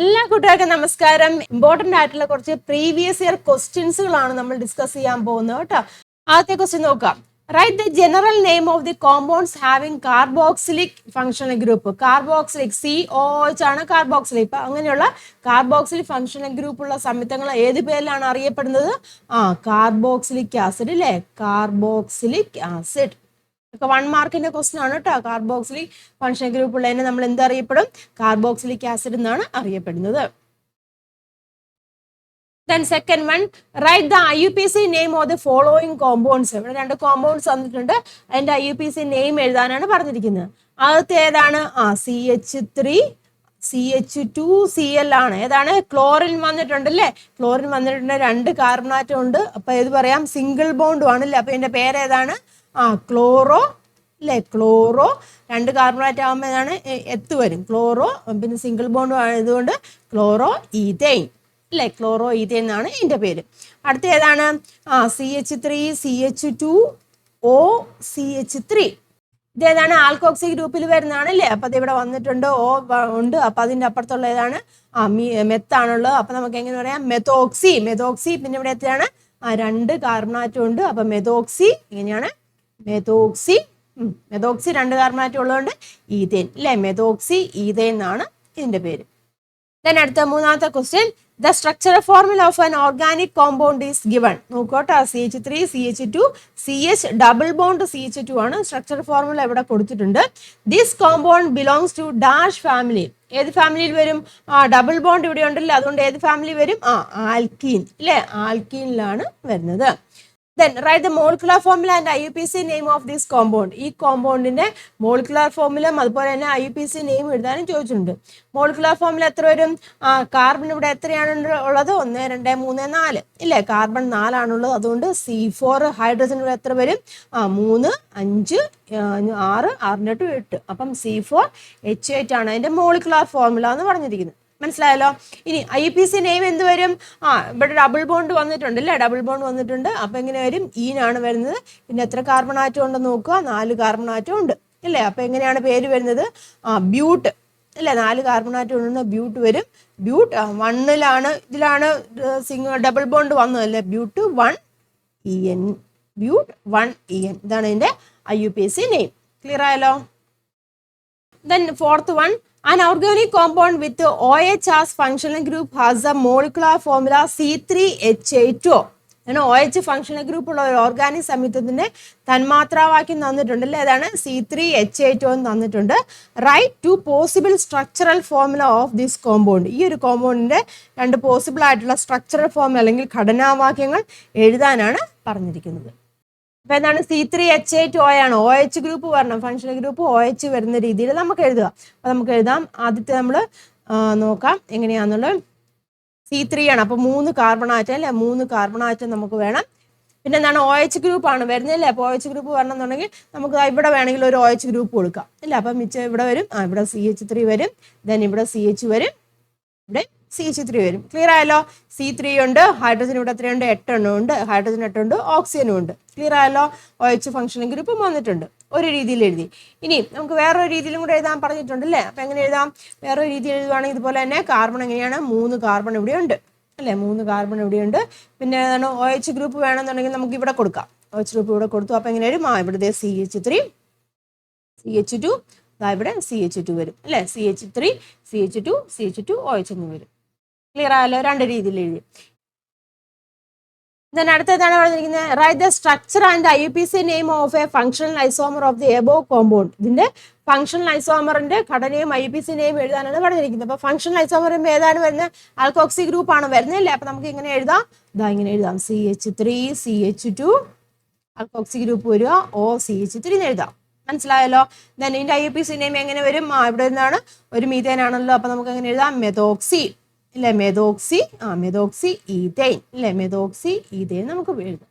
എല്ലാ കൂട്ടുകാർക്കും നമസ്കാരം. ഇമ്പോർട്ടന്റ് ആയിട്ടുള്ള കുറച്ച് പ്രീവിയസ് ഇയർ ക്വസ്റ്റ്യൻസുകളാണ് നമ്മൾ ഡിസ്കസ് ചെയ്യാൻ പോകുന്നത് കേട്ടോ. ആദ്യത്തെ ക്വസ്റ്റ്യൻ നോക്കാം. Write the general name of the compounds having carboxylic functional group. Carboxylic COOH ആണ് കാർബോക്സിലിക്. ഇപ്പൊ അങ്ങനെയുള്ള കാർബോക്സിലിക് ഫംഗ്ഷണൽ ഗ്രൂപ്പ് ഉള്ള സംയുക്തങ്ങൾ ഏത് പേരിലാണ് അറിയപ്പെടുന്നത്? കാർബോക്സിലിക് ആസിഡ് അല്ലേ, കാർബോക്സിലിക് ആസിഡ്. ഒക്കെ 1 മാർക്കിന്റെ ക്വസ്റ്റ്യൻ ആണ് കേട്ടോ. കാർബോക്സിലിക് ഫംഗ്ഷണൽ ഗ്രൂപ്പ് ഉള്ളതിനെ നമ്മൾ എന്തറിയപ്പെടും? കാർബോക്സിലിക് ആസിഡ് എന്നാണ് അറിയപ്പെടുന്നത്. Then second one, write the IUPAC name of the following compounds. ഇവിടെ 2 കോമ്പൗണ്ട്സ് തന്നിട്ടുണ്ട്. അതിന്റെ IUPAC നെയിം എഴുതാനാണ് പറഞ്ഞിരിക്കുന്നത്. ആദ്യത്തെ ഏതാണ്? CH3 CH2Cl ആണ്. ഏതാണ്? ക്ലോറിൻ വന്നിട്ടുണ്ട് അല്ലേ. ക്ലോറിൻ വന്നിട്ടുണ്ട്, 2 കാർബൺ ആറ്റം ഉണ്ട്. അപ്പൊ ഏത് പറയാം? സിംഗിൾ ബോണ്ടും ആണല്ലേ. അപ്പൊ ഇതിന്റെ പേര് ഏതാണ്? ക്ലോറോ അല്ലേ, ക്ലോറോ. 2 കാർബൺ ആറ്റം ആകുമ്പോൾ ഏതാണ്? എത്ത് വരും, ക്ലോറോ. പിന്നെ സിംഗിൾ ബോണ്ടും ആയതുകൊണ്ട് ക്ലോറോ ഈഥെയിൻ അല്ലേ, ക്ലോറോ ഈഥെയിൻ എന്നാണ് ഇതിന്റെ പേര്. അടുത്ത ഏതാണ്? CH3 CH2O CH3. ഇതേതാണ്? ആൽക്കോക്സി ഗ്രൂപ്പിൽ വരുന്നതാണ് അല്ലേ. അപ്പൊ അത് ഇവിടെ വന്നിട്ടുണ്ട്, O ഉണ്ട്. അപ്പൊ അതിന്റെ അപ്പുറത്തുള്ള ഏതാണ്? മെത്താണുള്ളത്. അപ്പൊ നമുക്ക് എങ്ങനെ പറയാം? മെത്തോക്സി. മെത്തോക്സി. പിന്നെ ഇവിടെ എത്രയാണ്? 2 കാർബൺ ആറ്റം ഉണ്ട്. അപ്പൊ മെത്തോക്സി. എങ്ങനെയാണ്? മെത്തോക്സി. മെത്തോക്സി 2 കാർബൺ ആറ്റം ഉള്ളതുകൊണ്ട് ഈഥെയിൻ അല്ലേ, മെത്തോക്സി ഈഥെയിൻ എന്നാണ് ഇതിന്റെ പേര്. Then അടുത്ത മൂന്നാമത്തെ question, the structural formula of an organic compound is given. നോക്കോട്ടെ, CH3 CH2 CH double bond CH2 ആണ്. സ്ട്രക്ചറൽ ഫോർമുല ഇവിടെ കൊടുത്തിട്ടുണ്ട്. This compound belongs to dash family. ഏത് ഫാമിലിയിൽ വരും? ഡബിൾ ബോണ്ട് ഇവിടെ ഉണ്ടല്ലോ, അതുകൊണ്ട് ഏത് ഫാമിലി വരും? ആൽക്കീൻ അല്ലേ, ആൽക്കീനിലാണ് വരുന്നത്. Then write the molecular formula and IUPAC name of this compound. ഈ കോമ്പൗണ്ടിന്റെ മോളിക്കുലർ ഫോർമുല അതുപോലെ തന്നെ IUPAC നെയിം എഴുതാനും ചോദിച്ചിട്ടുണ്ട്. മോളിക്കുലർ ഫോർമുല എത്ര വരും? കാർബൺ ഇവിടെ എത്രയാണ് ഉള്ളത്? 1 2 3 4 ഇല്ലേ, കാർബൺ 4 ആണുള്ളത്. അതുകൊണ്ട് C4. ഹൈഡ്രജൻ ഇവിടെ എത്ര വരും? 3 5 6 6 8. അപ്പം C4H8 ആണ് അതിന്റെ മോളിക്കുലർ ഫോർമുല എന്ന് പറഞ്ഞിരിക്കുന്നത്. മനസ്സിലായല്ലോ. ഇനി IUPAC നെയിം എന്ത് വരും? ഇവിടെ ഡബിൾ ബോണ്ട് വന്നിട്ടുണ്ട് അല്ലേ, ഡബിൾ ബോണ്ട് വന്നിട്ടുണ്ട്. അപ്പൊ എങ്ങനെ വരും? ഈനാണ് വരുന്നത്. പിന്നെ എത്ര കാർബൺ ആറ്റം ഉണ്ടെന്ന് നോക്കുക, 4 കാർബൺ ആറ്റം ഉണ്ട് അല്ലേ. അപ്പൊ എങ്ങനെയാണ് പേര് വരുന്നത്? ബ്യൂട്ട് അല്ലേ, 4 കാർബൺ ആറ്റം ഉണ്ടെന്ന് ബ്യൂട്ട് വരും. ബ്യൂട്ട് 1ലാണ്, ഇതിലാണ് ഡബിൾ ബോണ്ട് വന്നതല്ലേ, ബ്യൂട്ട് 1En. ബ്യൂട്ട് 1En. ഇതാണ് ഇതിന്റെ IUPAC നെയിം. ക്ലിയർ ആയല്ലോ. Then fourth one, an organic compound with OH as functional group has a molecular formula C3H8O. OH functional group ഉള്ള ഒരു ഓർഗാനിക് സംയുക്തത്തിന്റെ തന്മാത്രാവാക്യം തന്നിട്ടുണ്ട് അല്ലേ, അതാണ് C3H8O എന്ന് തന്നിട്ടുണ്ട്. Right 2 possible structural formula of this compound. ഈ ഒരു കോമ്പൗണ്ടിന്റെ 2 പോസിബിൾ ആയിട്ടുള്ള സ്ട്രക്ചറൽ ഫോർമുല അല്ലെങ്കിൽ ഘടനാവാക്യങ്ങൾ എഴുതാനാണ് പറഞ്ഞിരിക്കുന്നത്. അപ്പൊ എന്താണ്? C3H8O ആണ്. OH ഗ്രൂപ്പ് വരണം, ഫംഗ്ഷണൽ ഗ്രൂപ്പ് OH വരുന്ന രീതിയിൽ നമുക്ക് എഴുതുക. അപ്പൊ നമുക്ക് എഴുതാം. ആദ്യത്തെ നമ്മൾ നോക്കാം എങ്ങനെയാന്നുള്ളത്. C3 ആണ്. അപ്പൊ 3 കാർബൺ ആറ്റം അല്ലെ, 3 കാർബൺ ആറ്റം നമുക്ക് വേണം. പിന്നെ എന്താണ്? OH ഗ്രൂപ്പ് ആണ് വരുന്നത് അല്ലേ. അപ്പൊ OH ഗ്രൂപ്പ് വരണം എന്നുണ്ടെങ്കിൽ നമുക്ക് ഇവിടെ വേണമെങ്കിൽ ഒരു OH ഗ്രൂപ്പ് കൊടുക്കാം അല്ലേ. അപ്പൊ മിച്ചം ഇവിടെ വരും. ഇവിടെ CH3 വരും. ദെൻ ഇവിടെ CH വരും, ഇവിടെ CH3 വരും. ക്ലിയർ ആയല്ലോ. C3 ഉണ്ട്, ഹൈഡ്രജൻ ഇവിടെ എത്രയുണ്ട്? 8 എണ്ണം ഉണ്ട്. ഹൈഡ്രജൻ 8 ഉണ്ട്, ഓക്സിജനും ഉണ്ട്. ക്ലിയർ ആയല്ലോ. OH ഫംഗ്ഷണൽ ഗ്രൂപ്പും വന്നിട്ടുണ്ട്. ഒരു രീതിയിൽ എഴുതി. ഇനി നമുക്ക് വേറൊരു രീതിയിലും കൂടെ എഴുതാൻ പറഞ്ഞിട്ടുണ്ട് അല്ലേ. അപ്പൊ എങ്ങനെ എഴുതാം? വേറൊരു രീതിയിൽ എഴുതുവാണെങ്കിൽ ഇതുപോലെ തന്നെ കാർബൺ എങ്ങനെയാണ്? 3 കാർബൺ ഇവിടെ ഉണ്ട് അല്ലേ, 3 കാർബൺ ഇവിടെ ഉണ്ട്. പിന്നെ ഏതാണ്? OH ഗ്രൂപ്പ് വേണമെന്നുണ്ടെങ്കിൽ നമുക്ക് ഇവിടെ കൊടുക്കാം. OH ഗ്രൂപ്പ് ഇവിടെ കൊടുത്തു. അപ്പൊ എങ്ങനെ വരും? ഇവിടെ CH3 CH2, ഇവിടെ CH2 വരും അല്ലേ. CH3 CH2 OH എന്ന് വരും. ക്ലിയർ ആയല്ലോ. 2 രീതിയിൽ എഴുതി. Then അടുത്തതാണ് പറഞ്ഞിരിക്കുന്നത്, write the structure and IUPAC name of A functional isomer of the above compound. ഇതിന്റെ ഫംഗ്ഷണൽ ഐസോമറിന്റെ ഘടനയും IUPAC നെയിം എഴുതാനാണ് പറഞ്ഞിരിക്കുന്നത്. അപ്പൊ ഫംഗ്ഷണൽ ഐസോമർ ഏതാണ് വരുന്നത്? ആൽക്കോക്സി ഗ്രൂപ്പ് ആണ് വരുന്നത് അല്ലേ. അപ്പൊ നമുക്ക് ഇങ്ങനെ എഴുതാം, ഇങ്ങനെ എഴുതാം. CH3 CH2 ആൽക്കോക്സി ഗ്രൂപ്പ് വരിക, OCH3 എന്ന് എഴുതാം. മനസ്സിലായല്ലോ. ദെൻ ഇതിന്റെ IUPAC നെയിം എങ്ങനെ വരും? ഇവിടെ നിന്നാണ്, ഒരു മീഥേൻ ആണല്ലോ. അപ്പൊ നമുക്ക് എങ്ങനെ എഴുതാം? മെത്തോക്സി അല്ലെ, മെത്തോക്സി ഈഥെയിൻ അല്ലെ, മെത്തോക്സി ഈഥെയിൻ നമുക്ക് എഴുതാം.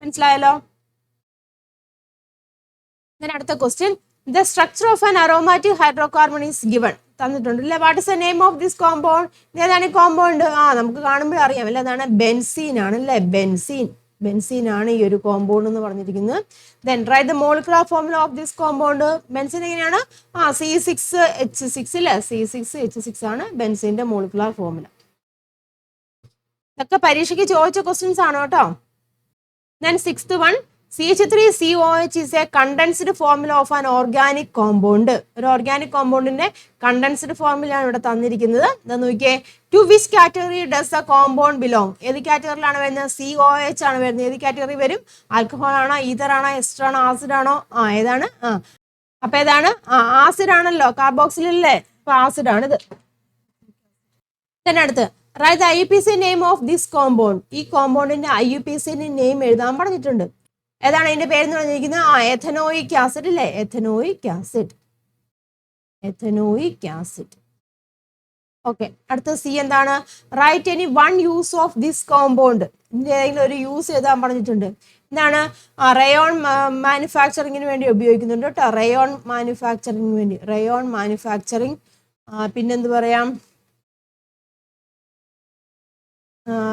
മനസ്സിലായല്ലോ. അടുത്ത question, the structure of an aromatic hydrocarbon is given. തന്നിട്ടുണ്ട് അല്ലെ. What is the name of this compound? ഏതാണ് ഈ കോമ്പൗണ്ട്? നമുക്ക് കാണുമ്പോൾ അറിയാം അല്ലെ, അതാണ് ബെൻസീൻ ആണ് അല്ലെ, ബെൻസീൻ. ബെൻസീൻ ആണ് ഈ ഒരു കോമ്പൗണ്ട് എന്ന് പറഞ്ഞിരിക്കുന്നത്. Then write the molecular formula of this compound. Benzene എങ്ങനെയാണ്? C6H6 അല്ലേ, C6H6 ആണ് ബെൻസീന്റെ മോളിക്കുലർ ഫോർമുല. ഇതൊക്കെ പരീക്ഷയ്ക്ക് ചോദിച്ച ക്വസ്റ്റ്യൻസ് ആണ് കേട്ടോ. Then 6th one, CH3COH is a condensed formula of an organic compound. ഒരു ഓർഗാനിക് കോമ്പൗണ്ടിന്റെ കണ്ടൻസ്ഡ് ഫോർമുല ആണ് ഇവിടെ തന്നിരിക്കുന്നത്. എന്താ നോക്കിയേ, to which category does the compound belong? ഏത് കാറ്റഗറിയിലാണ് വരുന്നത്? COH ആണ് വരുന്നത്. ഏത് കാറ്റഗറി വരും? ആൽക്കഹോൾ ആണോ, ഈതർ ആണോ, എസ്റ്റർ ആണോ, ആസിഡ് ആണോ? ഏതാണ്? അപ്പൊ ഏതാണ്? ആസിഡ് ആണല്ലോ, കാർബോക്സിലല്ലേ, അപ്പൊ ആസിഡ് ആണ് ഇത്. തന്നെ അടുത്ത് write the IUPAC name of this compound. ഈ കോമ്പൗണ്ടിന്റെ IUPAC നെയിം എഴുതാൻ പറഞ്ഞിട്ടുണ്ട്. ഏതാണ് അതിന്റെ പേരെന്ന് പറഞ്ഞിരിക്കുന്നത്? എഥനോയിക് ആസിഡ് അല്ലേ, ethanoic acid, ethanoic acid. Okay, അടുത്ത C എന്താണ്? Write any one use of this compound. ഇതിന്റെ ഏതെങ്കിലും ഒരു യൂസ് എഴുതാൻ പറഞ്ഞിട്ടുണ്ട്. എന്താണ്? റയോൺ മാനുഫാക്ചറിങ്ങിന് വേണ്ടി ഉപയോഗിക്കുന്നുണ്ട് കേട്ടോ. റയോൺ മാനുഫാക്ചറിങ്ങിന് വേണ്ടി, റയോൺ മാനുഫാക്ചറിങ്. പിന്നെന്ത് പറയാം?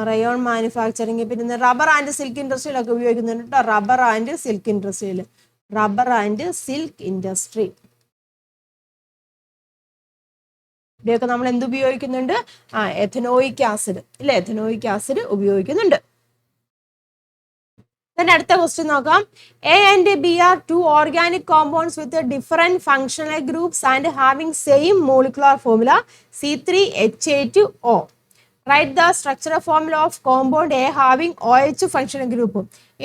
Rayon manufacturing. പിന്നെ റബ്ബർ ആൻഡ് സിൽക്ക് ഇൻഡസ്ട്രിയിലൊക്കെ ഉപയോഗിക്കുന്നുണ്ട് കേട്ടോ. റബ്ബർ ആൻഡ് സിൽക്ക് ഇൻഡസ്ട്രിയിൽ, റബ്ബർ ആൻഡ് സിൽക്ക് ഇൻഡസ്ട്രി. ഇവിടെയൊക്കെ നമ്മൾ എന്ത് ഉപയോഗിക്കുന്നുണ്ട്? എഥനോയിക് ആസിഡ് ഇല്ലേ, എഥനോയിക് ആസിഡ് ഉപയോഗിക്കുന്നുണ്ട്. അടുത്ത ക്വസ്റ്റ്യൻ നോക്കാം. A and B are two organic compounds with different functional groups and having same molecular formula C3H8O. Write the structural formula of compound A having OH functional group.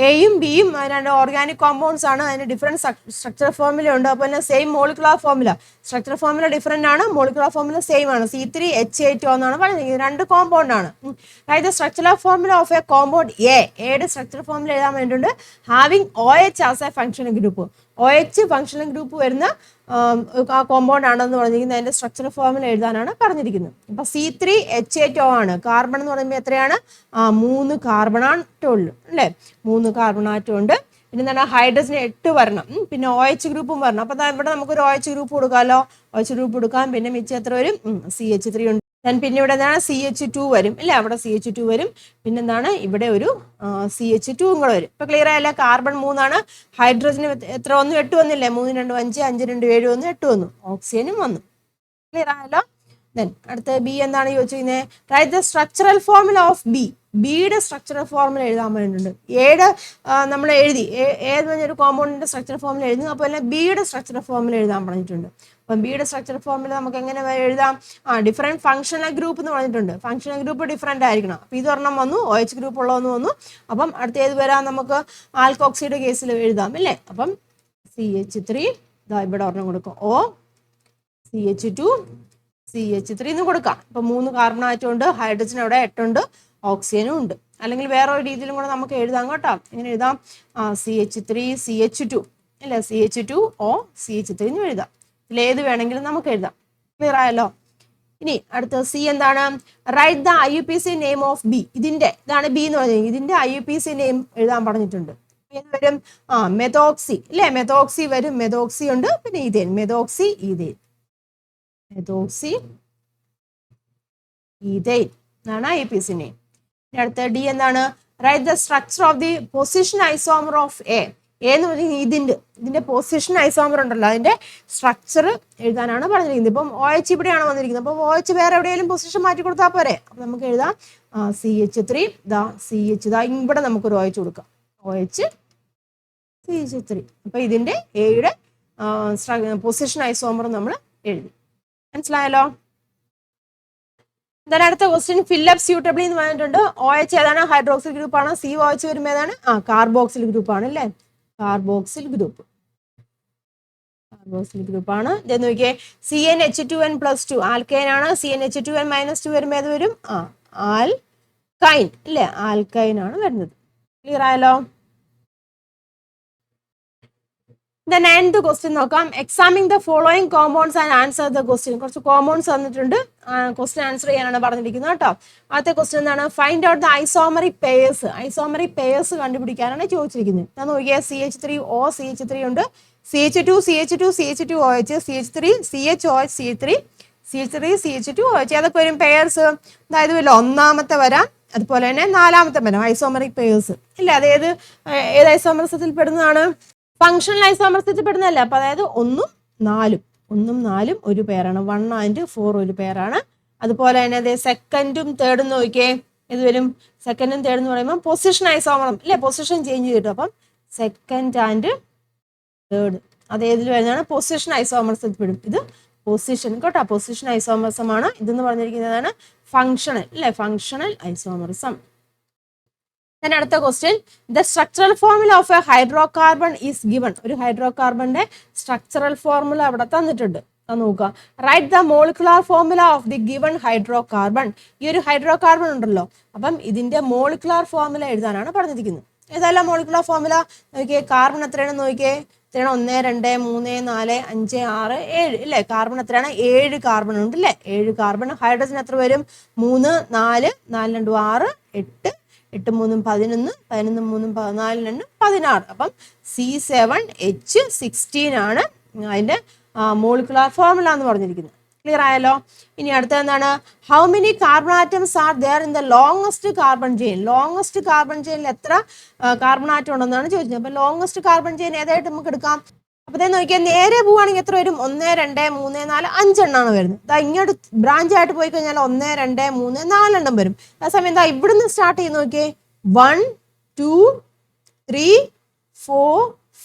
എയും ബിയും രണ്ട് organic compounds ആണ്. അതിന് different structure formula ഉണ്ട്. അപ്പോൾ തന്നെ same molecular formula. Structure formula different ആണ്, molecular formula same ആണ്. C3H8O എന്നാണ് പറഞ്ഞത്. രണ്ട് കോമ്പൗണ്ട് ആണ്. അതായത് structural formula of a compound എയുടെ സ്ട്രക്ചർ ഫോർമുല എഴുതാൻ വേണ്ടിയിട്ടുണ്ട്. Having OH as a functional group. OH functional group വരുന്ന ആ കോമ്പൗണ്ട് ആണെന്ന് പറഞ്ഞിരിക്കുന്നത്. അതിന്റെ സ്ട്രക്ചറൽ ഫോർമുല എഴുതാനാണ് പറഞ്ഞിരിക്കുന്നത്. അപ്പൊ C3H8O ആണ്. കാർബൺ എന്ന് പറയുമ്പോൾ എത്രയാണ്? 3 കാർബൺ ആറ്റം അല്ലേ, 3 കാർബൺ ആറ്റം ഉണ്ട്. പിന്നെ എന്താണ്? ഹൈഡ്രജന് 8 വരണം. പിന്നെ OH ഗ്രൂപ്പും വരണം. അപ്പൊ ഇവിടെ നമുക്കൊരു OH ഗ്രൂപ്പ് കൊടുക്കാമല്ലോ. OH ഗ്രൂപ്പ് കൊടുക്കാം. പിന്നെ മിച്ചം എത്ര വരും? CH3 ഉണ്ട്. പിന്നെ ഇവിടെ എന്താണ്? CH2 വരും അല്ലേ, അവിടെ CH2 വരും. പിന്നെന്താണ്? ഇവിടെ ഒരു CH2 കൂടെ വരും. ഇപ്പൊ ക്ലിയർ ആയല്ലേ? കാർബൺ 3 ആണ്. ഹൈഡ്രജന് എത്ര വന്നു? 8 വന്നില്ലേ? 3 2 5, 5 2 7 വന്നു, 8 വന്നു. ഓക്സിജനും വന്നു. ക്ലിയർ ആയല്ലോ? ദെൻ അടുത്ത ബി എന്താണ് ചോദിച്ചിരിക്കുന്നത്? Write the structural formula of B. ബിയുടെ സ്ട്രക്ചറൽ ഫോർമുല എഴുതാൻ വേണ്ടിയിട്ടുണ്ട്. എയുടെ നമ്മൾ എഴുതി, ഏത് പറഞ്ഞൊരു കോമ്പൗണ്ടിന്റെ സ്ട്രക്ചറൽ ഫോർമുല എഴുതുന്നു. അപ്പോൾ തന്നെ ബിയുടെ സ്ട്രക്ചറൽ ഫോർമുല എഴുതാൻ പറഞ്ഞിട്ടുണ്ട്. അപ്പം ബിയുടെ സ്ട്രക്ചറൽ ഫോർമുല നമുക്ക് എങ്ങനെ എഴുതാം? ഡിഫറെന്റ് ഫംഗ്ഷണൽ ഗ്രൂപ്പ് എന്ന് പറഞ്ഞിട്ടുണ്ട്. ഫംഗ്ഷണൽ ഗ്രൂപ്പ് ഡിഫറെന്റ് ആയിരിക്കണം. അപ്പോൾ ഇതൊരെണ്ണം വന്നു, OH ഗ്രൂപ്പ് ഉള്ളതെന്ന് വന്നു. അപ്പം അടുത്ത ഏത് വരാം? നമുക്ക് ആൽക്കോക്സിയുടെ കേസിൽ എഴുതാം അല്ലേ. അപ്പം CH3 ഇവിടെ ഒരെണ്ണം കൊടുക്കും. O CH2 CH3 എന്ന് കൊടുക്കാം. ഇപ്പൊ 3 കാർബൺ ആറ്റം ഉണ്ട്. ഹൈഡ്രജൻ അവിടെ 8 ഉണ്ട്. ഓക്സിജനും ഉണ്ട്. അല്ലെങ്കിൽ വേറെ ഒരു രീതിയിലും കൂടെ നമുക്ക് എഴുതാം കേട്ടോ. എങ്ങനെ എഴുതാം? CH3 CH2 അല്ലെ, CH2O CH3 എന്ന് എഴുതാം. ഇതിലേത് വേണമെങ്കിലും നമുക്ക് എഴുതാം. ക്ലിയർ ആയല്ലോ? ഇനി അടുത്ത C എന്താണ്? Write the IUPAC name of B. ഇതാണ് ബി എന്ന് പറഞ്ഞത്. ഇതിന്റെ IUPAC നെയിം എഴുതാൻ പറഞ്ഞിട്ടുണ്ട്. ഏത് വരും? മെതോക്സി അല്ലെ, മെതോക്സി വരും. മെതോക്സി ഉണ്ട്. പിന്നെ ethane, methoxy ethane, methoxy ethane എന്നാണ് IUPAC നെയിം. അടുത്ത ഡി എന്താണ്? Write the structure of the position isomer of A. എന്ന് പറഞ്ഞാൽ ഇതിന്റെ പൊസിഷൻ ഐസോമർ ഉണ്ടല്ലോ, അതിന്റെ സ്ട്രക്ചർ എഴുതാനാണ് പറഞ്ഞിരിക്കുന്നത്. ഇപ്പം OH ഇവിടെയാണ് വന്നിരിക്കുന്നത്. അപ്പം OH വേറെ എവിടെയെങ്കിലും പൊസിഷൻ മാറ്റി കൊടുത്താൽ പോരെ. അപ്പം നമുക്ക് എഴുതാം CH3 CH ഇവിടെ നമുക്കൊരു OH കൊടുക്കാം. OH CH3. അപ്പൊ ഇതിന്റെ എയുടെ പൊസിഷൻ ഐസോമർ നമ്മൾ എഴുതി. മനസ്സിലായല്ലോ? അടുത്ത ക്വസ്റ്റ്യൻ ഫില്ലപ്പ് സ്യൂട്ടബിളി എന്ന് പറഞ്ഞിട്ടുണ്ട്. OH ഏതാണ്? ഹൈഡ്രോക്സിൽ ഗ്രൂപ്പ് ആണ്. COH വരുമ്പോൾ ഏതാണ്? കാർബോക്സിൽ ഗ്രൂപ്പ് ആണ് അല്ലേ, കാർബോക്സിൽ ഗ്രൂപ്പ്, കാർബോക്സിൽ ഗ്രൂപ്പ് ആണ്. ഇത് നോക്കിയേ, CnH2n+2 ആൽക്കൈൻ ആണ്. CnH2n-2 വരുമ്പോൾ ഏത് വരും? ആൽക്കൈൻ അല്ലേ, ആൽക്കൈൻ ആണ് വരുന്നത്. ക്ലിയർ ആയല്ലോ? The 9th question നോക്കാം. Examining the following compounds and answer the question. കുറച്ച് കോമ്പൗണ്ട്സ് തന്നിട്ടുണ്ട്, ക്വസ്റ്റ്യൻ ആൻസർ ചെയ്യാനാണ് പറഞ്ഞിരിക്കുന്നത് കേട്ടോ. ആദ്യത്തെ ക്വസ്റ്റ്യൻ എന്താണ്? Find out the isomeric pairs. Isomeric pairs കണ്ടുപിടിക്കാനാണ് ചോദിച്ചിരിക്കുന്നത്. ഞാൻ നോക്കിയാൽ CH3O CH3 ഉണ്ട്. CH2 CH2 CH2OH CH3 CHOH CH3 CH2OH. ഏതൊക്കെ വരും പെയേഴ്സ്? അതായത് ഒന്നാമത്തെ വരാം, അതുപോലെ തന്നെ നാലാമത്തെ ബന്ധം ഐസോമറിക് പെയേഴ്സ് ഇല്ല, അത് ഏത് ഐസോമറിസത്തിൽ പെടുന്നതാണ്? ഫങ്ഷണൽ ഐസോമറിസത്തിൽ പെടുന്നതല്ല. അപ്പൊ അതായത് 1 ഉം 4 ഒരു പേരാണ്. 1 and 4 ഒരു പേരാണ്. അതുപോലെ തന്നെ അതെ സെക്കൻഡും തേർഡും നോക്കിയേ, ഇത് വരും. സെക്കൻഡും തേർഡ് എന്ന് പറയുമ്പോൾ പൊസിഷൻ ഐസോമറും ഇല്ലേ, പൊസിഷൻ ചേഞ്ച് ചെയ്തിട്ടു. അപ്പം സെക്കൻഡ് ആൻഡ് തേർഡ് അത് ഏതിൽ വരുന്നതാണ്? പൊസിഷൻ ഐസോമറിസത്തിൽ പെടും. ഇത് പൊസിഷൻ കേട്ടോ, പൊസിഷൻ ഐസോമറിസം ആണ്. ഇതെന്ന് പറഞ്ഞിരിക്കുന്നതാണ് ഫങ്ഷണൽ അല്ലെ, ഫങ്ഷണൽ ഐസോമറിസം. അടുത്ത question, the structural formula of A hydrocarbon is given. ഒരു ഹൈഡ്രോകാർബണിന്റെ സ്ട്രക്ചറൽ ഫോർമുല അവിടെ തന്നിട്ടുണ്ട്. നോക്കുക, write the molecular formula of the given hydrocarbon. ഈ ഒരു ഹൈഡ്രോകാർബൺ ഉണ്ടല്ലോ, അപ്പം ഇതിന്റെ മോളിക്കുലാർ ഫോർമുല എഴുതാനാണ് പറഞ്ഞിരിക്കുന്നത്. ഏതെല്ലാം മോളിക്കുലാർ ഫോർമുല നോക്കിയേ, കാർബൺ എത്രയാണ് നോക്കിയേ, എത്രയാണ്? 1 2 3 4 5 6 7 ഇല്ലേ, കാർബൺ എത്രയാണ്? 7 കാർബൺ ഉണ്ട് അല്ലേ, 7 കാർബൺ. ഹൈഡ്രജൻ എത്ര വരും? 3 4 4 2 6 8 8 3 11 11 3 14 2 16. അപ്പം C7H16 ആണ് അതിന്റെ മോളിക്കുലാർ ഫോർമുല എന്ന് പറഞ്ഞിരിക്കുന്നത്. ക്ലിയർ ആയല്ലോ? ഇനി അടുത്ത എന്താണ്? How many carbon atoms are there in the longest carbon chain. Longest carbon ചെയിനിൽ എത്ര കാർബൺ ആറ്റം ഉണ്ടെന്നാണ് ചോദിച്ചത്. അപ്പൊ ലോങ്സ്റ്റ് കാർബൺ ചെയിൻ ഏതായിട്ട് നമുക്ക് എടുക്കാം? അപ്പൊ നോക്കിയാൽ നേരെ പോവുകയാണെങ്കിൽ എത്ര വരും? 1 2 3 4 5 എണ്ണമാണ് വരുന്നത്. ഇങ്ങോട്ട് ബ്രാഞ്ച് ആയിട്ട് പോയി കഴിഞ്ഞാൽ 1 2 3 4 എണ്ണം വരും. ആ സമയം എന്താ ഇവിടുന്ന് സ്റ്റാർട്ട് ചെയ്ത് നോക്കിയേ, 1 2 3 4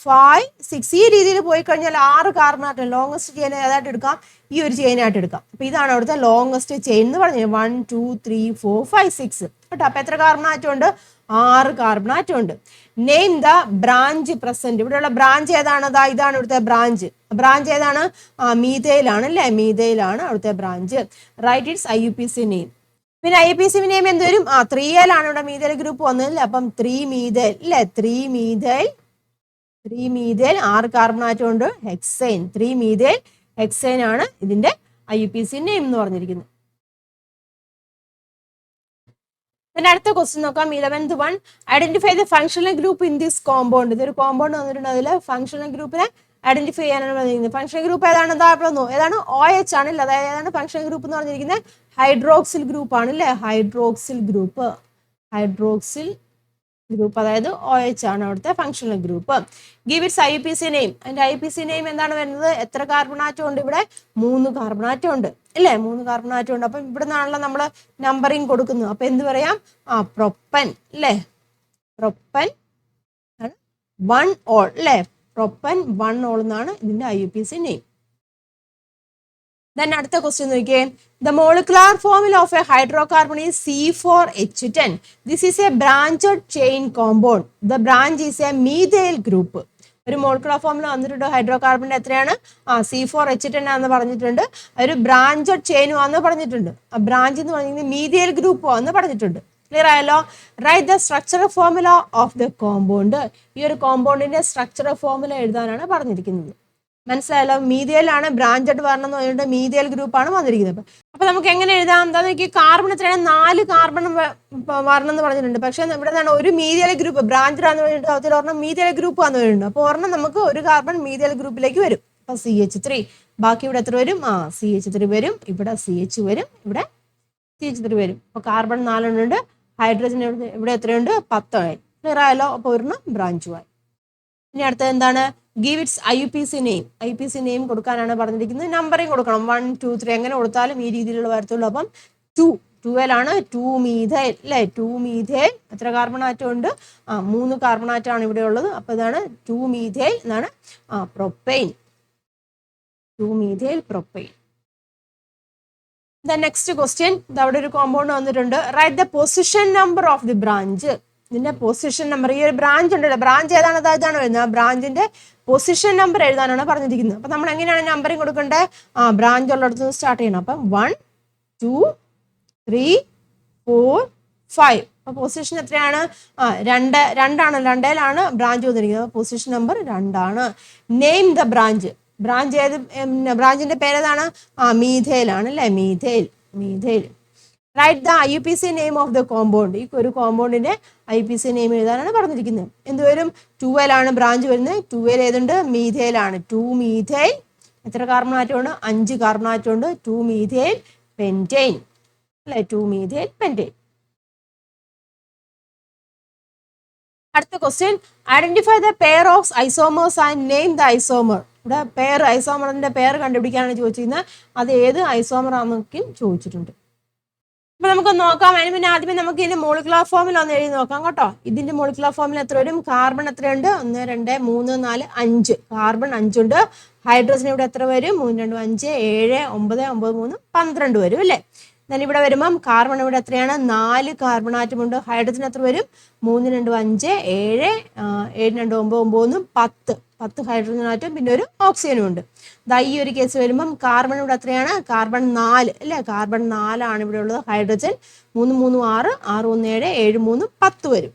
5 6 ഈ രീതിയിൽ പോയി കഴിഞ്ഞാൽ 6 കാർബൺ ആറ്റം. ലോങ്സ്റ്റ് ചെയിൻ ഏതായിട്ട് എടുക്കാം? ഈ ഒരു ചെയിനായിട്ട് എടുക്കാം. അപ്പൊ ഇതാണ് അവിടുത്തെ ലോങ്സ്റ്റ് ചെയിൻ എന്ന് പറഞ്ഞത്. 1 2 3 4 5 6 കേട്ടോ. അപ്പൊ എത്ര കാർബൺ ആറ്റം ഉണ്ട്? 6 കാർബൺ ആറ്റം ഉണ്ട്. Name the branch present. ഇവിടെയുള്ള ബ്രാഞ്ച് ഏതാണ്? ഇതാണ് ഇവിടുത്തെ ബ്രാഞ്ച്. ബ്രാഞ്ച് ഏതാണ്? മീഥൈലാണ് അല്ലേ, മീഥൈലാണ് അവിടുത്തെ branch. Write its IUPAC name. പിന്നെ IUPAC നെയിം എന്ത് വരും? 3L ആണ് ഇവിടെ മീഥൈൽ ഗ്രൂപ്പ് വന്നതല്ലേ. അപ്പം 3 മീഥൈൽ അല്ലേ, 3 മീഥൈൽ 6 കാർബൺ ആറ്റം ഉണ്ട്. ഹെക്സൈൻ 3 മീഥൈൽ ഹെക്സൈൻ ആണ് ഇതിന്റെ IUPAC നെയിം എന്ന് പറഞ്ഞിരിക്കുന്നത്. അടുത്ത ക്വസ്റ്റ്യൻ നോക്കാം. 11th one, identify the functional group in this compound. ഇതൊരു കോമ്പൗണ്ട് വന്നിട്ടുണ്ട്, അതിൽ ഫങ്ഷണൽ ഗ്രൂപ്പിനെ ഐഡന്റിഫൈ ചെയ്യാനാണ് പറഞ്ഞിരിക്കുന്നത്. ഫങ്ഷണൽ ഗ്രൂപ്പ് ഏതാണ്? ഏതാണ്? OH ആണല്ലേ. അതായത് ഏതാണ് ഫങ്ഷണൽ ഗ്രൂപ്പ് എന്ന് പറഞ്ഞിരിക്കുന്നത്? ഹൈഡ്രോക്സിൽ ഗ്രൂപ്പ് ആണ് അല്ലേ, ഹൈഡ്രോക്സിൽ ഗ്രൂപ്പ്. അതായത് OH ആണ് അവിടുത്തെ functional group. Give it's IUPAC name. അതിന്റെ IUPAC നെയിം എന്താണ് വരുന്നത്? എത്ര കാർബൺ ആറ്റം ഉണ്ട് ഇവിടെ? 3 കാർബൺ ആറ്റം ഉണ്ട് അല്ലേ, 3 കാർബൺ ആറ്റം ഉണ്ട്. അപ്പൊ ഇവിടെ നിന്നാണല്ലോ നമ്മൾ നമ്പറിങ് കൊടുക്കുന്നത്. അപ്പൊ എന്ത് പറയാം? പ്രൊപ്പൻ അല്ലേ, പ്രൊപ്പൻ 1 ഓൾ അല്ലേ, പ്രൊപ്പൻ 1 ഓൾ എന്നാണ് ഇതിന്റെ IUPAC നെയിം. Then അടുത്ത ക്വസ്റ്റ്യൻ നോക്കിയേ, the molecular formula of a hydrocarbon is C4H10. This is a branched chain compound. The branch is a methyl group. ഒരു മോളിക്കുലർ ഫോർമുല വന്നിട്ടുണ്ട് ഹൈഡ്രോകാർബണിന്റെ. എത്രയാണ്? C4H10 ആണെന്ന് പറഞ്ഞിട്ടുണ്ട്. ഒരു ബ്രാഞ്ചഡ് ചെയിനും ആണെന്ന് പറഞ്ഞിട്ടുണ്ട്. ആ ബ്രാഞ്ച് എന്ന് പറഞ്ഞിട്ടുണ്ടെങ്കിൽ മീഥൈൽ ഗ്രൂപ്പ് ആണെന്ന് പറഞ്ഞിട്ടുണ്ട്. ക്ലിയർ ആയല്ലോ? Write the structural formula of the compound. ഈ ഒരു കോമ്പൗണ്ടിന്റെ സ്ട്രക്ചറൽ ഫോർമുല എഴുതാനാണ് പറഞ്ഞിരിക്കുന്നത്. മനസ്സിലായല്ലോ? മീഥൈലാണ് ബ്രാഞ്ചഡ് വരണം എന്ന് പറഞ്ഞിട്ട് മീഥൈൽ ഗ്രൂപ്പ് ആണ് വന്നിരിക്കുന്നത്. അപ്പൊ നമുക്ക് എങ്ങനെ എഴുതാം? എന്താ നോക്കി, കാർബൺ എത്രയാണ്? 4 കാർബൺ വരണം എന്ന് പറഞ്ഞിട്ടുണ്ട്. പക്ഷെ ഇവിടെ നിന്നാണ് ഒരു മീഥൈൽ ഗ്രൂപ്പ് ബ്രാഞ്ചഡ് ആണെന്ന് പറഞ്ഞിട്ട് അതിൽ ഒരെണ്ണം മീഥൈൽ ഗ്രൂപ്പ് ആണെന്ന് പറയുന്നുണ്ട്. അപ്പൊ ഒരെണ്ണം നമുക്ക് ഒരു കാർബൺ മീഥൈൽ ഗ്രൂപ്പിലേക്ക് വരും. അപ്പൊ CH3. ബാക്കി ഇവിടെ എത്ര വരും? CH3 വരും. ഇവിടെ CH വരും. ഇവിടെ CH3 വരും. അപ്പൊ കാർബൺ 4 ഉണ്ട്. ഹൈഡ്രജൻ ഇവിടെ എത്രയുണ്ട്? 10 ആയി. ക്ലിയർ ആയല്ലോ? അപ്പൊ ഒരെണ്ണം ബ്രാഞ്ചുമായി. ഇനി അടുത്തത് എന്താണ്? Give it's IUPAC name. IUPAC name കൊടുക്കാനാണ് പറഞ്ഞിരിക്കുന്നത്. നമ്പറിങ് കൊടുക്കണം. 1 2 3 എങ്ങനെ കൊടുത്താലും ഈ രീതിയിലുള്ള വരത്തുള്ളൂ. അപ്പം 12 ആണ്. 2 മീഥൈൽ അല്ലേ, 2 മീഥൈൽ. എത്ര കാർബൺ ആറ്റം ഉണ്ട്? 3 കാർബൺ ആറ്റം ആണ് ഇവിടെ ഉള്ളത്. അപ്പൊ ഇതാണ് 2 മീഥൈൽ എന്നാണ് propyne. 2 methyl propyne. Next question, അവിടെ ഒരു കോമ്പൗണ്ട് വന്നിട്ടുണ്ട്. Write the position number of the branch. ഇതിന്റെ പൊസിഷൻ നമ്പർ, ഈ ഒരു ബ്രാഞ്ച് ഉണ്ടല്ലോ, ബ്രാഞ്ച് ഏതാണ്? ഇതാണ് വരുന്നത്. ആ ബ്രാഞ്ചിന്റെ പൊസിഷൻ നമ്പർ എഴുതാനാണ് പറഞ്ഞിരിക്കുന്നത്. അപ്പൊ നമ്മൾ എങ്ങനെയാണ് നമ്പറിങ് കൊടുക്കേണ്ടത്? ബ്രാഞ്ച് ഉള്ളിടത്ത് നിന്ന് സ്റ്റാർട്ട് ചെയ്യണം. അപ്പം 1 2 3 4 5. അപ്പൊ പൊസിഷൻ എത്രയാണ്? 2 ആണ്. 2ലാണ് ബ്രാഞ്ച് വന്നിരിക്കുന്നത്. പൊസിഷൻ നമ്പർ 2 ആണ്. Name the branch. ബ്രാഞ്ച് ഏത്? ബ്രാഞ്ചിന്റെ പേരേതാണ്? മീഥൈൽ ആണ് അല്ലേ, methyl. Write the IUPAC name of the compound. ഈ ഒരു കോമ്പൗണ്ടിന്റെ IUPAC നെയിം എഴുതാനാണ് പറഞ്ഞിരിക്കുന്നത്. എന്തുവരും? 12 ആണ് ബ്രാഞ്ച് വരുന്നത്. 12 ഏതുണ്ട്? മീഥൈൽ ആണ്. 2 മീഥൈൽ. എത്ര കാർബൺ ആറ്റം ഉണ്ട്? 5 കാർബൺ ആറ്റം ഉണ്ട്. 2 മീഥൈൽ പെന്റൈൻ അല്ലെ, 2 മീഥൈൽ പെന്റൈൻ. അടുത്ത question, identify the pair of isomers and name the isomer. ഇവിടെ പെയർ, ഐസോമറിന്റെ പെയർ കണ്ടുപിടിക്കാനാണ് ചോദിച്ചിരിക്കുന്നത്. അത് ഏത് ഐസോമർ ആണെന്നൊക്കെയും ചോദിച്ചിട്ടുണ്ട്. അപ്പൊ നമുക്ക് നോക്കാം. അതിന് പിന്നെ ആദ്യമേ നമുക്ക് ഇതിന്റെ മോളിക്കുലർ ഫോമിൽ ഒന്ന് എഴുതി നോക്കാം കേട്ടോ. ഇതിന്റെ മോളിക്കുലർ ഫോമിൽ എത്ര വരും? കാർബൺ എത്രയുണ്ട്? 1 2 3 4 5. കാർബൺ 5 ഉണ്ട്. ഹൈഡ്രജൻ ഇവിടെ എത്ര വരും? 3 2 5 7 9 9 3 12 വരും അല്ലേ. then ഇവിടെ വരുമ്പം കാർബൺ ഇവിടെ എത്രയാണ്? 4 കാർബൺ ആറ്റം ഉണ്ട്. ഹൈഡ്രജൻ എത്ര വരും? 3 2 5 7 7 2 9 9 10 ഹൈഡ്രജൻ ആറ്റം, പിന്നെ ഒരു ഓക്സിജനും ഉണ്ട്. ഈ ഒരു കേസ് വരുമ്പം കാർബൺ ഇവിടെ എത്രയാണ്? കാർബൺ 4 അല്ലേ. കാർബൺ 4 ആണ് ഇവിടെ ഉള്ളത്. ഹൈഡ്രജൻ 3 3 6 6 1 7 7 3 10 വരും.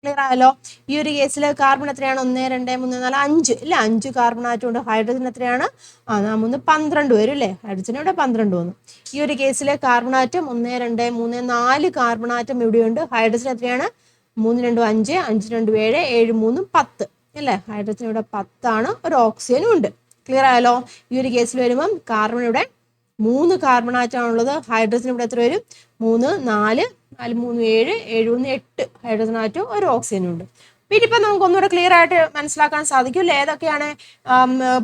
ക്ലിയർ ആയല്ലോ. ഈ ഒരു കേസിൽ കാർബൺ എത്രയാണ്? 1 2 3 4 5 അല്ലേ. 5 കാർബൺ ആറ്റം ഉണ്ട്. ഹൈഡ്രജൻ എത്രയാണ്? 3 12 വരും അല്ലേ. ഹൈഡ്രജൻ ഇവിടെ 12 വന്നു. ഈ ഒരു കേസിൽ കാർബൺ ആറ്റം 1 2 3 4 കാർബൺ ആറ്റം ഇവിടെയുണ്ട്. ഹൈഡ്രജൻ എത്രയാണ്? 3 2 5 5 2 7 7 3 10 അല്ലേ. ഹൈഡ്രജൻ ഇവിടെ 10 ആണ്. ഒരു ഓക്സിജനും ഉണ്ട്. ക്ലിയർ ആയല്ലോ. ഈ ഒരു കേസിൽ വരുമ്പം കാർബൺ ഇവിടെ 3 കാർബൺ ആറ്റമാണുള്ളത്. ഹൈഡ്രജൻ ഇവിടെ എത്ര വരും? 3 4 4 3 7 7 1 8 ഹൈഡ്രജൻ ആറ്റവും ഒരു ഓക്സിജനും ഉണ്ട്. പിന്നെ ഇപ്പം നമുക്ക് ഒന്നുകൂടെ ക്ലിയർ ആയിട്ട് മനസ്സിലാക്കാൻ സാധിക്കും അല്ലേ ഏതൊക്കെയാണ്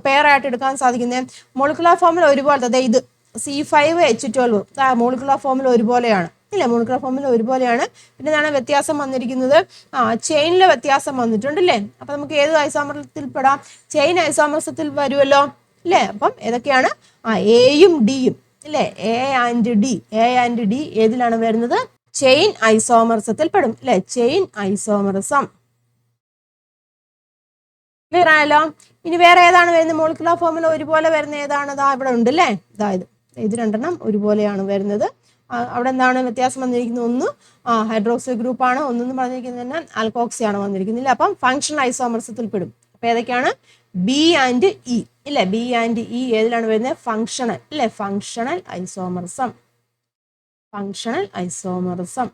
പെയർ ആയിട്ട് എടുക്കാൻ സാധിക്കുന്നത്. മോളിക്കുലർ ഫോമിൽ ഒരുപോലത്തെ ഇത് C5H12 മോളിക്കുലർ ഫോമിൽ ഒരുപോലെയാണ് ഇല്ലേ. മോളിക്കുലർ ഫോമിൽ ഒരുപോലെയാണ്. പിന്നെ എന്താണ് വ്യത്യാസം വന്നിരിക്കുന്നത്? ചെയിനിലെ വ്യത്യാസം വന്നിട്ടുണ്ട് അല്ലേ. അപ്പൊ നമുക്ക് ഏത് ഐസോമർസത്തിൽ പെടാം? ചെയിൻ ഐസോമർസത്തിൽ വരുമല്ലോ അല്ലേ. അപ്പം ഏതൊക്കെയാണ്? എയും ഡിയും അല്ലേ. എ ആൻഡ് ഡി ഏതിലാണ് വരുന്നത്? ചെയിൻ ഐസോമർസത്തിൽ പെടും അല്ലെ. Chain isomerism. ക്ലിയർ ആയല്ലോ. ഇനി വേറെ ഏതാണ് വരുന്നത്? മോളിക്കുലർ ഫോമിൽ ഒരുപോലെ വരുന്ന ഏതാണ്? ഇവിടെ ഉണ്ട് അല്ലേ. ഇത് രണ്ടെണ്ണം ഒരുപോലെയാണ് വരുന്നത്. അവിടെ എന്താണ് വ്യത്യാസം വന്നിരിക്കുന്നത്? ഒന്ന് ഹൈഡ്രോക്സൈഡ് ഗ്രൂപ്പ് ആണ്, ഒന്നെന്ന് പറഞ്ഞിരിക്കുന്നത് തന്നെ ആൽക്കോക്സി ആണ് വന്നിരിക്കുന്നത്. അപ്പം ഫങ്ഷണൽ ഐസോമർസത്തിൽ പെടും. അപ്പൊ ഏതൊക്കെയാണ്? ബി ആൻഡ് ഇ ഇല്ലേ. ബി ആൻഡ് ഇ ഏതിലാണ് വരുന്നത്? ഫങ്ഷണൽ അല്ലെ. Functional isomerism. ഫങ്ഷണൽ ഐസോമർസം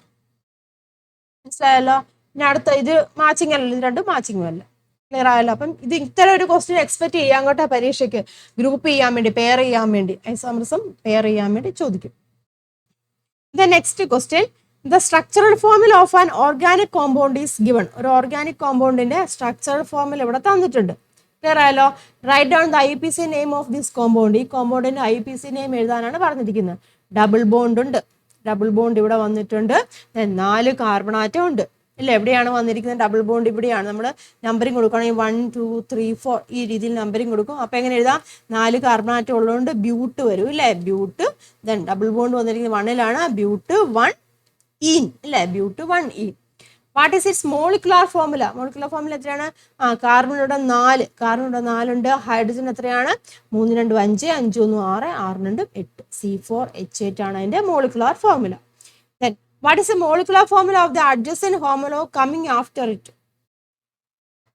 മനസ്സിലായല്ലോ. ഇനി അടുത്ത ഇത് മാച്ചിങ് അല്ല, ഇത് രണ്ടും മാച്ചിങ് അല്ല. ക്ലിയർ ആയല്ലോ. അപ്പം ഇത് ഇത്തരം ഒരു ക്വസ്റ്റ്യൻ എക്സ്പെക്ട് ചെയ്യാൻ കേട്ടോ പരീക്ഷയ്ക്ക്. ഗ്രൂപ്പ് ചെയ്യാൻ വേണ്ടി, പെയർ ചെയ്യാൻ വേണ്ടി, ഐസോമർസം പെയർ ചെയ്യാൻ വേണ്ടി ചോദിക്കും. The next question, the structural formula of an organic compound is given. ഒരു ഓർഗാനിക് കോമ്പൗണ്ടിന്റെ സ്ട്രക്ചറൽ ഫോർമുല ഇവിടെ തന്നിട്ടുണ്ട്. ക്ലിയർ ആയല്ലോ. Write down the IUPAC name of this compound. ഈ കോമ്പൗണ്ടിന്റെ IUPAC നെയിം എഴുതാനാണ് പറഞ്ഞിരിക്കുന്നത്. ഡബിൾ ബോണ്ട് ഉണ്ട്. ഡബിൾ ബോണ്ട് ഇവിടെ വന്നിട്ടുണ്ട്. 4 കാർബൺ ആറ്റം ഉണ്ട് ഇല്ല. എവിടെയാണ് വന്നിരിക്കുന്നത്? ഡബിൾ ബോണ്ട് ഇവിടെയാണ്. നമ്മൾ നമ്പറിങ് കൊടുക്കുകയാണെങ്കിൽ 1 2 3 4 ഈ രീതിയിൽ നമ്പറിങ് കൊടുക്കും. അപ്പൊ എങ്ങനെ എഴുതാം? 4 കാർബൺ ആറ്റം ഉള്ളതുകൊണ്ട് ബ്യൂട്ട് വരും ഇല്ലേ. ബ്യൂട്ട്. ദെൻ ഡബിൾ ബോണ്ട് വന്നിരിക്കുന്നത് 1-ലാണ്. ബ്യൂട്ട് 1-ene അല്ലേ. ബ്യൂട്ട് 1-ene. What is it's molecular formula? Molecular formula എത്രയാണ്? കാർബൺ ഇവിടെ 4. കാർബൺ ഇവിടെ 4 ഉണ്ട്. ഹൈഡ്രജൻ എത്രയാണ്? 3 2 5 5 1 6 6 2 8 C4H8 ആണ് അതിന്റെ molecular formula. Then what is the molecular formula of the adjacent homologue coming after it?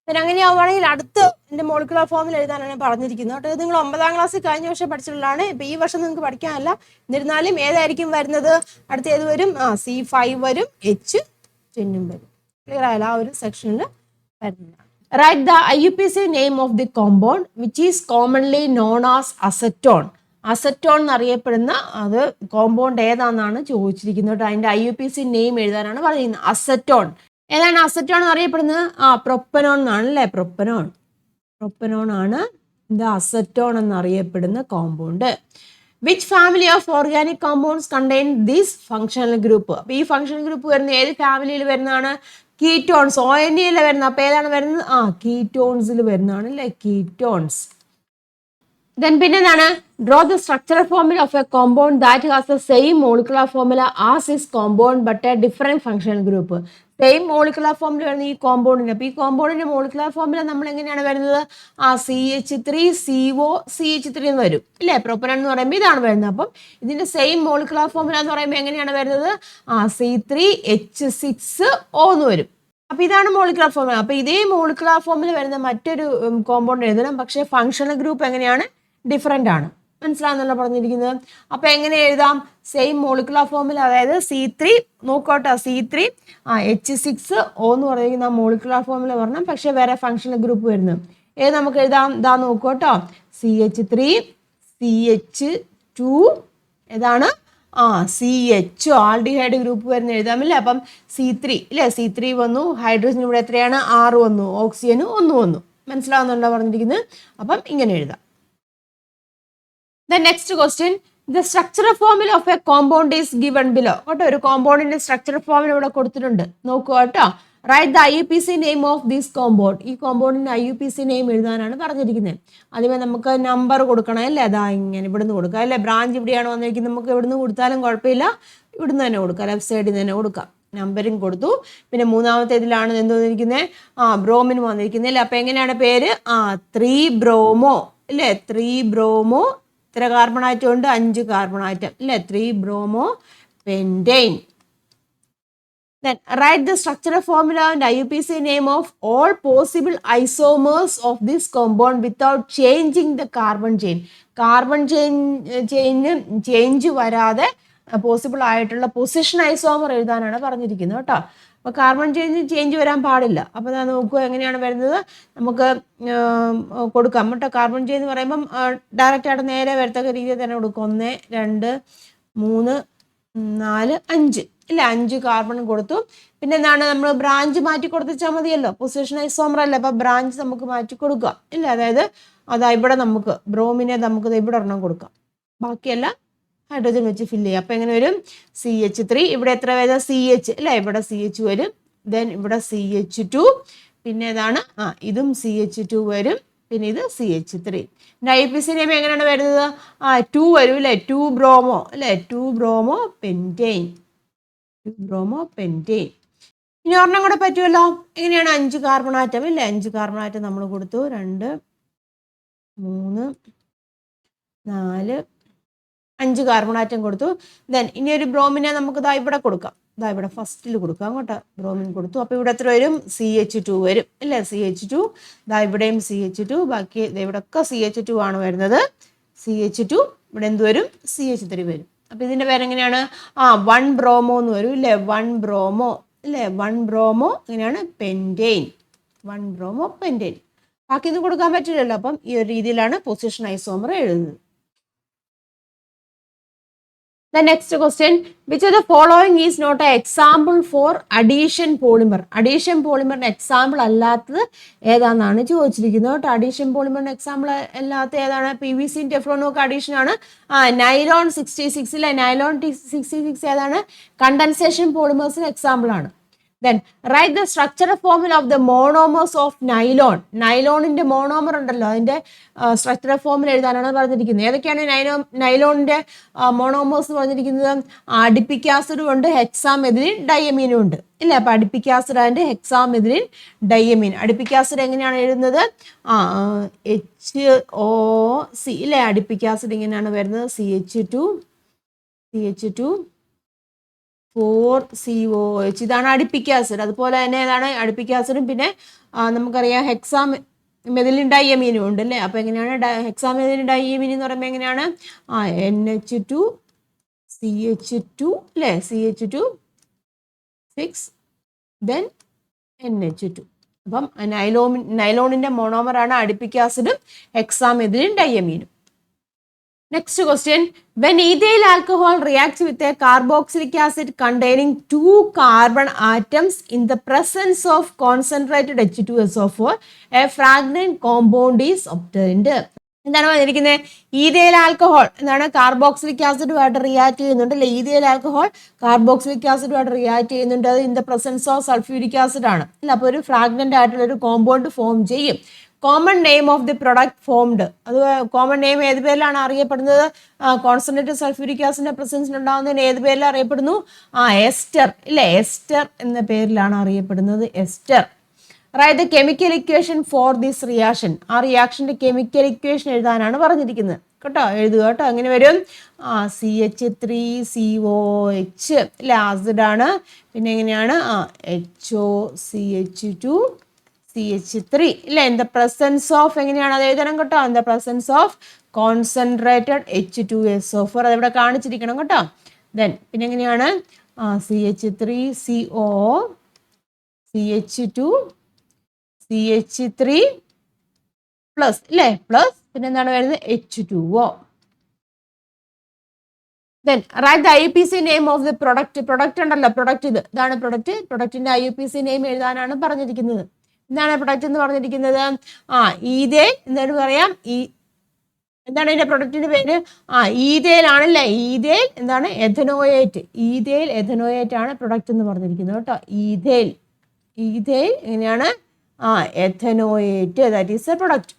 അങ്ങനെയാവുകയാണെങ്കിൽ അടുത്ത് എൻ്റെ മോളിക്കുലർ ഫോർമുല എഴുതാനാണ് പറഞ്ഞിരിക്കുന്നത് കേട്ടോ. ഇത് നിങ്ങൾ 9ാം ക്ലാസ്സിൽ കഴിഞ്ഞ വർഷം പഠിച്ചിട്ടുള്ളതാണ്. ഇപ്പൊ ഈ വർഷം നിങ്ങൾക്ക് പഠിക്കാനല്ല. എന്നിരുന്നാലും ഏതായിരിക്കും വരുന്നത്? അടുത്ത ഏത് വരും? C5 വരും, H10 വരും. ക്ലിയർ ആയാലും ആ ഒരു സെക്ഷനിൽ വരുന്നതാണ്. Write the IUPAC name of the compound which is commonly known as acetone. Acetone എന്നറിയപ്പെടുന്ന അത് കോമ്പൗണ്ട് ഏതാണെന്നാണ് ചോദിച്ചിരിക്കുന്നത്. അതിന്റെ IUPAC നെയിം എഴുതാനാണ് പറഞ്ഞിരിക്കുന്നത്. അസറ്റോൺ ഏതാണ്? അസറ്റോൺ എന്നറിയപ്പെടുന്നത് പ്രൊപ്പനോൺ എന്നാണ് അല്ലേ. പ്രൊപ്പനോൺ ആണ് ഇത് അസറ്റോൺ എന്നറിയപ്പെടുന്ന compound. Which family of organic compounds contain this functional group? അപ്പൊ ഈ ഫങ്ഷണൽ ഗ്രൂപ്പ് വരുന്ന ഏത് ഫാമിലിയിൽ വരുന്നതാണ്? കീറ്റോൺസ്. ONE-യിൽ വരുന്നത്. അപ്പൊ ഏതാണ് വരുന്നത്? കീറ്റോൺസിൽ വരുന്നതാണ് അല്ലേ. കീറ്റോൺസ്. Then പിന്നെ എന്താണ്? Draw the structural formula of a compound that has the same molecular formula as is compound but A different functional group. Same molecular formula വരുന്ന ഈ കോമ്പൗണ്ടിന്. അപ്പൊ ഈ കോമ്പൗണ്ടിന്റെ മോളിക്കുലർ ഫോർമുല നമ്മൾ എങ്ങനെയാണ് വരുന്നത്? CH3CO CH3 എന്ന് വരും ഇല്ലേ. പ്രൊപ്പനോൺ എന്ന് പറയുമ്പോൾ ഇതാണ് വരുന്നത്. അപ്പം ഇതിന്റെ സെയിം മോളിക്കുലർ ഫോർമുല എന്ന് പറയുമ്പോൾ എങ്ങനെയാണ് വരുന്നത്? C3H6O എന്ന് വരും. അപ്പൊ ഇതാണ് മോളിക്കുലർ ഫോർമുല. അപ്പൊ ഇതേ മോളിക്കുലർ ഫോർമുല വരുന്ന മറ്റൊരു കോമ്പൗണ്ട് എഴുതണം. പക്ഷേ ഫങ്ഷണൽ ഗ്രൂപ്പ് എങ്ങനെയാണ്? ഡിഫറെന്റ് ആണ്. മനസ്സിലാകുന്നല്ലോ പറഞ്ഞിരിക്കുന്നത്. അപ്പൊ എങ്ങനെ എഴുതാം? സെയിം മോളിക്കുലർ ഫോർമുല, അതായത് C3 നോക്കോട്ടെ. C3H6O എന്ന് പറഞ്ഞിരിക്കുന്ന മോളിക്കുലർ ഫോർമുല പറഞ്ഞാൽ പക്ഷെ വേറെ ഫങ്ഷണൽ ഗ്രൂപ്പ് വരുന്നത് ഏത് നമുക്ക് എഴുതാം? ഇതാ നോക്കോട്ടോ. CH3 CH2 ഏതാണ്? CH ആൽഡിഹൈഡ് ഗ്രൂപ്പ് വരുന്ന എഴുതാമല്ലേ. അപ്പം C3 ഇല്ലേ, C3 വന്നു. ഹൈഡ്രജൻ ഇവിടെ എത്രയാണ്? 6 വന്നു. ഓക്സിജന് 1 വന്നു. മനസ്സിലാവുന്നുണ്ടോ പറഞ്ഞിരിക്കുന്നത്? അപ്പം ഇങ്ങനെ എഴുതാം. The next question, the structural formula of a compound is given below. കേട്ടോ, ഒരു കോമ്പൗണ്ടിന്റെ സ്ട്രക്ചർ ഫോമിൽ ഇവിടെ കൊടുത്തിട്ടുണ്ട്. നോക്കുക കേട്ടോ. Write the IUPAC name of this compound. ഈ കോമ്പൗണ്ടിന്റെ IUPAC നെയിം എഴുതാനാണ് പറഞ്ഞിരിക്കുന്നത്. ആദ്യമേ നമുക്ക് നമ്പർ കൊടുക്കണം അല്ലേ. അതാ ഇങ്ങനെ ഇവിടുന്ന് കൊടുക്കാം അല്ലേ. ബ്രാഞ്ച് ഇവിടെയാണ് വന്നിരിക്കുന്നത്, നമുക്ക് ഇവിടുന്ന് കൊടുത്താലും കുഴപ്പമില്ല, ഇവിടുന്ന് തന്നെ കൊടുക്കാം, ലെഫ്റ്റ് സൈഡിൽ തന്നെ കൊടുക്കാം. നമ്പറിങ് കൊടുത്തു. പിന്നെ മൂന്നാമത്തെ ഇതിലാണ് എന്ത് വന്നിരിക്കുന്നത്? ബ്രോമിൻ വന്നിരിക്കുന്നത് അല്ലേ. അപ്പൊ എങ്ങനെയാണ് പേര്? 3 ബ്രോമോ അല്ലേ. 3 ബ്രോമോ. എത്ര കാർബൺ ആറ്റം ഉണ്ട്? 5 കാർബൺ ആറ്റം അല്ലേ. 3 bromo pentane. Then write the structural formula and IUPAC name of all possible isomers of this compound without changing the carbon chain. Carbon change വരാതെ പോസിബിൾ ആയിട്ടുള്ള position isomer എഴുതാനാണ് പറഞ്ഞിരിക്കുന്നത് കേട്ടോ. അപ്പോൾ carbon change വരാൻ പാടില്ല. അപ്പോൾ ഞാൻ നോക്കുക എങ്ങനെയാണ് വരുന്നത്. നമുക്ക് കൊടുക്കാം കേട്ടോ. കാർബൺ ചേഞ്ച് എന്ന് പറയുമ്പം ഡയറക്റ്റ് ആയിട്ട് നേരെ വരത്തക്ക രീതിയിൽ തന്നെ കൊടുക്കും. 1 2 3 4 5 ഇല്ല, 5 കാർബൺ കൊടുത്തു. പിന്നെ എന്താണ്, നമ്മൾ ബ്രാഞ്ച് മാറ്റി കൊടുത്താൽ മതിയല്ലോ, പൊസിഷൻ ഐസോമർ അല്ലേ. അപ്പോൾ ബ്രാഞ്ച് നമുക്ക് മാറ്റി കൊടുക്കാം ഇല്ല. അതായത് അതാ ഇവിടെ നമുക്ക് ബ്രോമിനെ നമുക്ക് ഇവിടെ ഒരെണ്ണം കൊടുക്കാം, ബാക്കിയെല്ലാം ഹൈഡ്രജൻ വെച്ച് ഫില്ല് ചെയ്യാം. അപ്പോൾ എങ്ങനെ വരും? CH3. ഇവിടെ എത്ര വരും? CH അല്ലേ. ഇവിടെ CH വരും. ദെൻ ഇവിടെ CH2. പിന്നെ ഏതാണ്? ഇതും CH2 വരും. പിന്നെ ഇത് CH3. IUPAC നെയിം എങ്ങനെയാണ് വരുന്നത്? 2 വരും അല്ലേ. 2 ബ്രോമോ അല്ലേ. 2 ബ്രോമോ പെൻറ്റൈൻ. 2 bromo pentane. ഇനി ഒരെണ്ണം കൂടെ പറ്റുമല്ലോ. എങ്ങനെയാണ്? 5 കാർബൺ ആറ്റം ഇല്ലേ. 5 കാർബൺ ആറ്റം നമ്മൾ കൊടുത്തു. 2 3 4 5 കാർബൺ ആറ്റം കൊടുത്തു. ദെൻ ഇനി ഒരു ബ്രോമിനെ നമുക്ക് ദാ ഇവിടെ കൊടുക്കാം. ദാ ഇവിടെ ഫസ്റ്റിൽ കൊടുക്കാം അങ്ങോട്ട്. ബ്രോമിൻ കൊടുത്തു. അപ്പോൾ ഇവിടെ എത്ര വരും? CH2 വരും ഇല്ലേ. CH2. ദാ ഇവിടെയും CH2. ബാക്കി ഇവിടെയൊക്കെ CH2 ആണ് വരുന്നത്. CH2. ഇവിടെ എന്ത് വരും? CH3 വരും. അപ്പോൾ ഇതിൻ്റെ പേരെങ്ങനെയാണ്? 1 ബ്രോമോ എന്ന് വരും ഇല്ലേ. 1 ബ്രോമോ അല്ലേ. 1 ബ്രോമോ എങ്ങനെയാണ്? പെൻറ്റൈൻ. 1 bromo pentane. ബാക്കി ഒന്നും കൊടുക്കാൻ പറ്റില്ലല്ലോ. അപ്പം ഈ ഒരു രീതിയിലാണ് പൊസിഷൻ ഐസോമർ എഴുതുന്നത്. The next question, which of the following is not an example for addition polymer? Addition polymer example അല്ലാത്തത് ഏതാണെന്നാണ് ചോദിച്ചിരിക്കുന്നത് കേട്ടോ. അഡീഷൻ പോളിമറിന് എക്സാമ്പിൾ അല്ലാത്ത ഏതാണ്? PVC ടെഫ്ലോണും ഒക്കെ അഡീഷൻ ആണ്. നൈലോൺ 66 അല്ലെ. നൈലോൺ 66 ഏതാണ്? കണ്ടൻസേഷൻ പോളിമേഴ്സിന് എക്സാമ്പിൾ ആണ്. Then write the structural formula of the monomers of nylon. നൈലോണിന്റെ മോണോമർ ഉണ്ടല്ലോ, അതിന്റെ സ്ട്രക്ചറൽ ഫോമിൽ എഴുതാനാണ് പറഞ്ഞിരിക്കുന്നത്. ഏതൊക്കെയാണ് നൈലോണിന്റെ മോണോമേഴ്സ് പറഞ്ഞിരിക്കുന്നത്? അഡിപ്പിക് ആസിഡും ഉണ്ട്, ഹെക്സാമെഥിലിൻ ഡയമീനും ഉണ്ട് ഇല്ലേ. അപ്പൊ adipic acid and hexamethylene diamine. Adipic acid എങ്ങനെയാണ് എഴുതുന്നത്? HOC ഇല്ലേ. അഡിപ്പിക് ആസിഡ് ഇങ്ങനെയാണ് വരുന്നത്. CH2 4COH. ഇതാണ് അഡിപ്പിക് ആസിഡ്. അതുപോലെ തന്നെ ഏതാണ്? അഡിപ്പിക് ആസിഡും പിന്നെ നമുക്കറിയാം ഹെക്സാമെഥിലിൻ ഡയമീനും ഉണ്ട് അല്ലേ. അപ്പോൾ എങ്ങനെയാണ് ഹെക്സാമെഥിലിൻ ഡയമീൻ എന്ന് പറയുമ്പോൾ എങ്ങനെയാണ്? NH2 CH2 അല്ലേ. CH2 6 then NH2. അപ്പം നൈലോണിന്റെ മോണോമറാണ് അഡിപ്പിക് ആസിഡും ഹെക്സാമെഥിലിൻ ഡയമീനും. Next question, when ethyl alcohol reacts with a carboxylic acid containing 2 carbon atoms in the presence of concentrated H2SO4, a fragrant compound is obtained. എന്താണ് പറഞ്ഞിരിക്കുന്നത്? Ethyl alcohol എന്താണ്? Carboxylic ആസിഡുമായിട്ട് react ചെയ്യുന്നുണ്ട് അല്ലെ. Ethyl alcohol carboxylic ആസിഡുമായിട്ട് react ചെയ്യുന്നുണ്ട്. അത് in the presence of sulphuric acid ആണ് അല്ല. അപ്പോൾ ഒരു ഫ്രാഗ്നന്റ് ആയിട്ടുള്ള ഒരു കോമ്പൗണ്ട് ഫോം ചെയ്യും. Common name of the product formed. അത് കോമൺ നെയിം ഏത് പേരിലാണ് അറിയപ്പെടുന്നത്? കോൺസെൻട്രേറ്റഡ് സൾഫ്യൂരിക് ആസിഡിന്റെ പ്രസൻസിൽ ഉണ്ടാകുന്നതിന് ഏത് പേരിൽ അറിയപ്പെടുന്നു? എസ്റ്റർ ഇല്ലേ. എസ്റ്റർ എന്ന പേരിലാണ് അറിയപ്പെടുന്നത്. Ester. Write the chemical equation for this reaction. ആ റിയാക്ഷന്റെ കെമിക്കൽ ഇക്വേഷൻ എഴുതാനാണ് പറഞ്ഞിരിക്കുന്നത് കേട്ടോ. എഴുതുക കേട്ടോ. എങ്ങനെ വരും? CH3COH ഇല്ലേ. ആസിഡാണ്. പിന്നെ എങ്ങനെയാണ്? HOCH2 CH3 ഇല്ലേ. ഇൻ ദ പ്രസൻസ് ഓഫ് എങ്ങനെയാണ് അത് എഴുതണം കേട്ടോ? In the presence of concentrated H2SO4. അതിവിടെ കാണിച്ചിരിക്കണം കേട്ടോ. ദെൻ പിന്നെ എങ്ങനെയാണ്? CH3CO CH2 CH3 പ്ലസ് ഇല്ലേ. പ്ലസ് പിന്നെ എന്താണ് വരുന്നത്? H2O. Then write the IUPAC name of the product ഉണ്ടല്ലോ, പ്രൊഡക്റ്റ് ഇതാണ് പ്രൊഡക്റ്റിന്റെ IUPAC നെയിം എഴുതാനാണ് പറഞ്ഞിരിക്കുന്നത്. എന്താണ് പ്രൊഡക്റ്റ് എന്ന് പറഞ്ഞിരിക്കുന്നത്? ഈതേൽ എന്താണ് പറയാം, എന്താണ് ഇതിന്റെ പ്രൊഡക്റ്റിന്റെ പേര്? ഈതേൽ ആണല്ലേ. ഈതേൽ എന്താണ്? എഥനോയേറ്റ്. ഈതേൽ എഥനോയേറ്റ് ആണ് പ്രൊഡക്റ്റ് എന്ന് പറഞ്ഞിരിക്കുന്നത് കേട്ടോ. ഈതേൽ എങ്ങനെയാണ്? എഥനോയേറ്റ്, ദാറ്റ് ഈസ് എ പ്രൊഡക്റ്റ്.